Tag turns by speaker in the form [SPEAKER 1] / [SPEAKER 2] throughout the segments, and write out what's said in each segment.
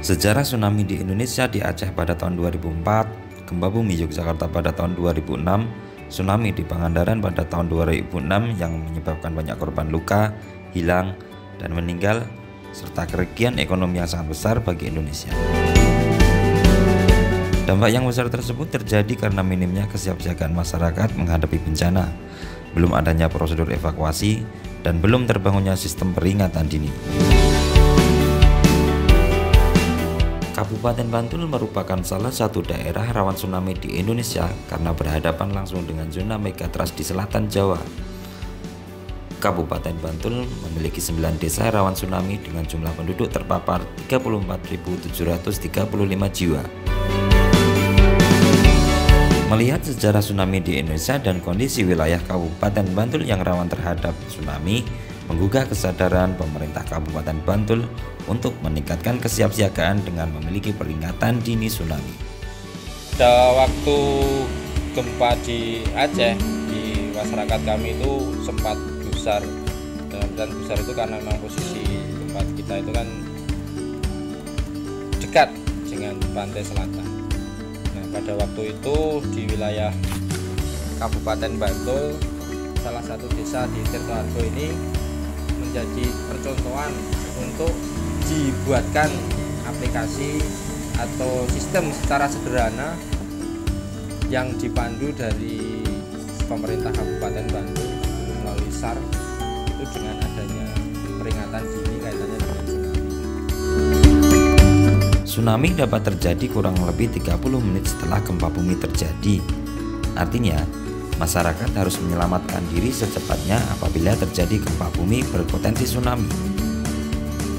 [SPEAKER 1] Sejarah tsunami di Indonesia di Aceh pada tahun 2004, gempa bumi Yogyakarta pada tahun 2006, tsunami di Pangandaran pada tahun 2006 yang menyebabkan banyak korban luka, hilang, dan meninggal, serta kerugian ekonomi yang sangat besar bagi Indonesia. Dampak yang besar tersebut terjadi karena minimnya kesiapsiagaan masyarakat menghadapi bencana, belum adanya prosedur evakuasi, dan belum terbangunnya sistem peringatan dini. Kabupaten Bantul merupakan salah satu daerah rawan tsunami di Indonesia karena berhadapan langsung dengan zona megatrust di selatan Jawa. Kabupaten Bantul memiliki 9 desa rawan tsunami dengan jumlah penduduk terpapar 34.735 jiwa. Melihat sejarah tsunami di Indonesia dan kondisi wilayah Kabupaten Bantul yang rawan terhadap tsunami, menggugah kesadaran pemerintah Kabupaten Bantul untuk meningkatkan kesiapsiagaan dengan memiliki peringatan dini tsunami.
[SPEAKER 2] Pada waktu gempa di Aceh, di masyarakat kami itu sempat gusar. Dan gusar itu karena memang posisi tempat kita itu kan dekat dengan pantai selatan. Nah, pada waktu itu di wilayah Kabupaten Bantul, salah satu desa di Tirtoharjo ini menjadi percontohan untuk dibuatkan aplikasi atau sistem secara sederhana yang dipandu dari pemerintah Kabupaten Bantul melalui SAR itu dengan adanya peringatan dini kaitannya dengan tsunami.
[SPEAKER 1] Tsunami dapat terjadi kurang lebih 30 menit setelah gempa bumi terjadi. Artinya, masyarakat harus menyelamatkan diri secepatnya apabila terjadi gempa bumi berpotensi tsunami.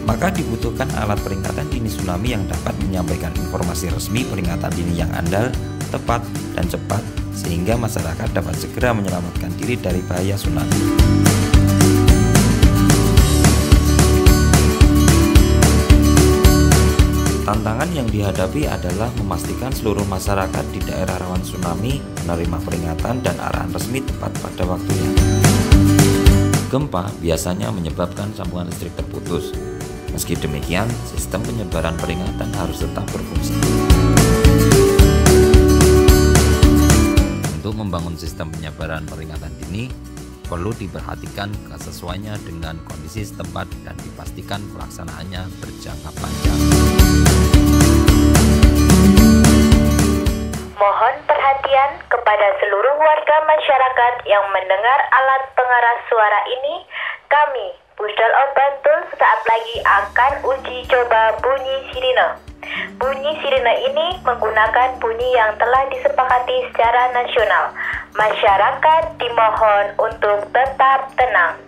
[SPEAKER 1] Maka dibutuhkan alat peringatan dini tsunami yang dapat menyampaikan informasi resmi peringatan dini yang andal, tepat, dan cepat sehingga masyarakat dapat segera menyelamatkan diri dari bahaya tsunami. Tantangan yang dihadapi adalah memastikan seluruh masyarakat di daerah rawan tsunami menerima peringatan dan arahan resmi tepat pada waktunya. Gempa biasanya menyebabkan sambungan listrik terputus. Meski demikian, sistem penyebaran peringatan harus tetap berfungsi. Untuk membangun sistem penyebaran peringatan dini, perlu diperhatikan kesesuaiannya dengan kondisi setempat dan dipastikan pelaksanaannya berjangka panjang.
[SPEAKER 3] Mohon perhatian kepada seluruh warga masyarakat yang mendengar alat pengeras suara ini. Kami, Pusdalop Bantul, saat lagi akan uji coba bunyi sirine. Bunyi sirine ini menggunakan bunyi yang telah disepakati secara nasional. Masyarakat dimohon untuk tetap tenang.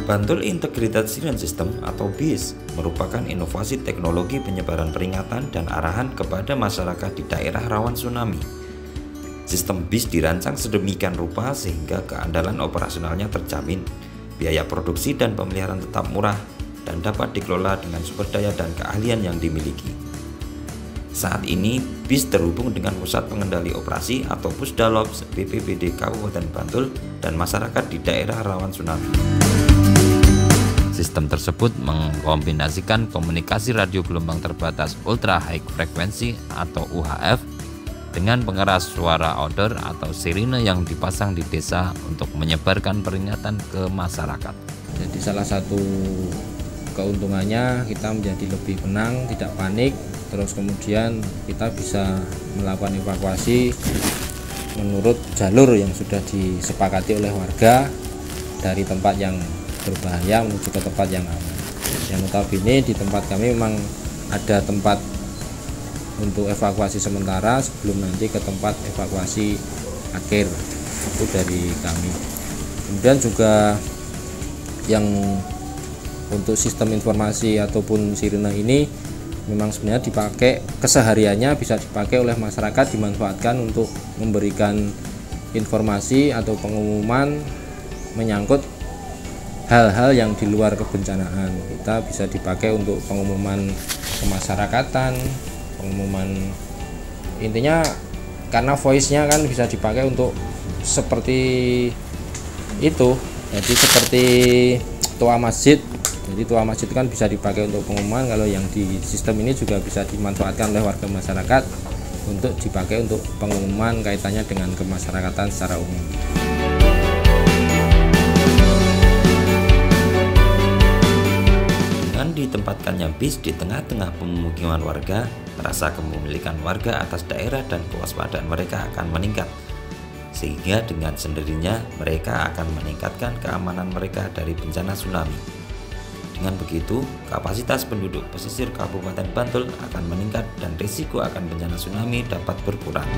[SPEAKER 1] Bantul Integrated Siren System atau BIS merupakan inovasi teknologi penyebaran peringatan dan arahan kepada masyarakat di daerah rawan tsunami. Sistem BIS dirancang sedemikian rupa sehingga keandalan operasionalnya terjamin, biaya produksi dan pemeliharaan tetap murah, dan dapat dikelola dengan sumber daya dan keahlian yang dimiliki. Saat ini, BIS terhubung dengan Pusat Pengendali Operasi atau Pusdalop BPBD Kabupaten Bantul dan masyarakat di daerah rawan tsunami. Sistem tersebut mengkombinasikan komunikasi radio gelombang terbatas ultra high frequency atau UHF dengan pengeras suara outdoor atau sirine yang dipasang di desa untuk menyebarkan peringatan ke masyarakat.
[SPEAKER 2] Jadi salah satu keuntungannya kita menjadi lebih tenang, tidak panik, terus kemudian kita bisa melakukan evakuasi menurut jalur yang sudah disepakati oleh warga dari tempat yang berbahaya menuju ke tempat yang aman. Yang notabene di tempat kami memang ada tempat untuk evakuasi sementara sebelum nanti ke tempat evakuasi akhir itu dari kami. Kemudian juga yang untuk sistem informasi ataupun sirine ini memang sebenarnya dipakai kesehariannya, bisa dipakai oleh masyarakat, dimanfaatkan untuk memberikan informasi atau pengumuman menyangkut hal-hal yang di luar kebencanaan. Kita bisa dipakai untuk pengumuman kemasyarakatan, pengumuman, intinya karena voice-nya kan bisa dipakai untuk seperti itu. Jadi seperti tua masjid. Jadi tua masjid kan bisa dipakai untuk pengumuman. Kalau yang di sistem ini juga bisa dimanfaatkan oleh warga masyarakat untuk dipakai untuk pengumuman kaitannya dengan kemasyarakatan secara umum.
[SPEAKER 1] Ditempatkannya bis di tengah-tengah pemukiman warga, rasa kepemilikan warga atas daerah dan kewaspadaan mereka akan meningkat, sehingga dengan sendirinya mereka akan meningkatkan keamanan mereka dari bencana tsunami. Dengan begitu, kapasitas penduduk pesisir Kabupaten Bantul akan meningkat dan risiko akan bencana tsunami dapat berkurang.